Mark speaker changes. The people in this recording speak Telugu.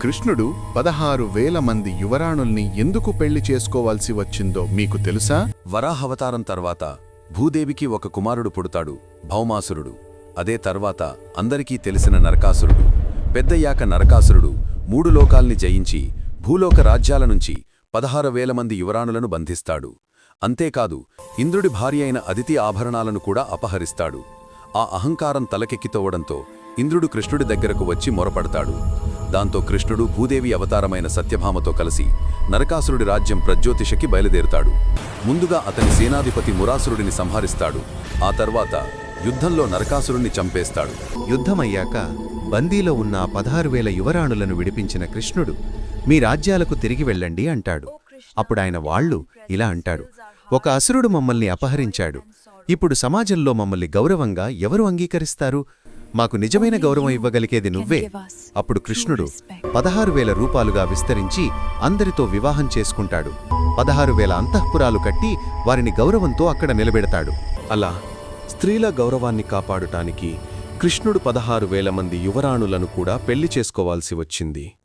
Speaker 1: కృష్ణుడు 16,000 మంది యువరాణుల్ని ఎందుకు పెళ్లి చేసుకోవాల్సి వచ్చిందో మీకు తెలుసా?
Speaker 2: వరాహవతారం తర్వాత భూదేవికి ఒక కుమారుడు పుడతాడు, భౌమాసురుడు. అదే తర్వాత అందరికీ తెలిసిన నరకాసురుడు. పెద్దయ్యాక నరకాసురుడు 3 లోకాల్ని జయించి భూలోక రాజ్యాల నుంచి 16,000 మంది యువరాణులను బంధిస్తాడు. అంతేకాదు ఇంద్రుడి భార్య అయిన అదితి ఆభరణాలను కూడా అపహరిస్తాడు. ఆ అహంకారం తలకెక్కితోవడంతో ఇంద్రుడు కృష్ణుడి దగ్గరకు వచ్చి మొరపడతాడు. దాంతో కృష్ణుడు భూదేవి అవతారమైన సత్యభామతో కలిసి నరకాసురుడి రాజ్యం ప్రజ్యోతిషకి బయలుదేరుతాడు. ముందుగా అతని సేనాధిపతి మురాసురుడిని సంహరిస్తాడు. ఆ తర్వాత యుద్ధంలో నరకాసురుణ్ణి చంపేస్తాడు.
Speaker 3: యుద్ధమయ్యాక బందీలో ఉన్న 16,000 యువరాణులను విడిపించిన కృష్ణుడు మీ రాజ్యాలకు తిరిగి వెళ్ళండి అంటాడు. అప్పుడాయన వాళ్ళు ఇలా అంటాడు, ఒక అసురుడు మమ్మల్ని అపహరించాడు. ఇప్పుడు సమాజంలో మమ్మల్ని గౌరవంగా ఎవరు అంగీకరిస్తారు? మాకు నిజమైన గౌరవం ఇవ్వగలిగేది నువ్వే. అప్పుడు కృష్ణుడు 16,000 రూపాలుగా విస్తరించి అందరితో వివాహం చేసుకుంటాడు. 16,000 అంతఃపురాలు కట్టి వారిని గౌరవంతో అక్కడ నిలబెడతాడు.
Speaker 4: అలా స్త్రీల గౌరవాన్ని కాపాడుటానికి కృష్ణుడు 16,000 మంది యువరాణులను కూడా పెళ్లి చేసుకోవాల్సి వచ్చింది.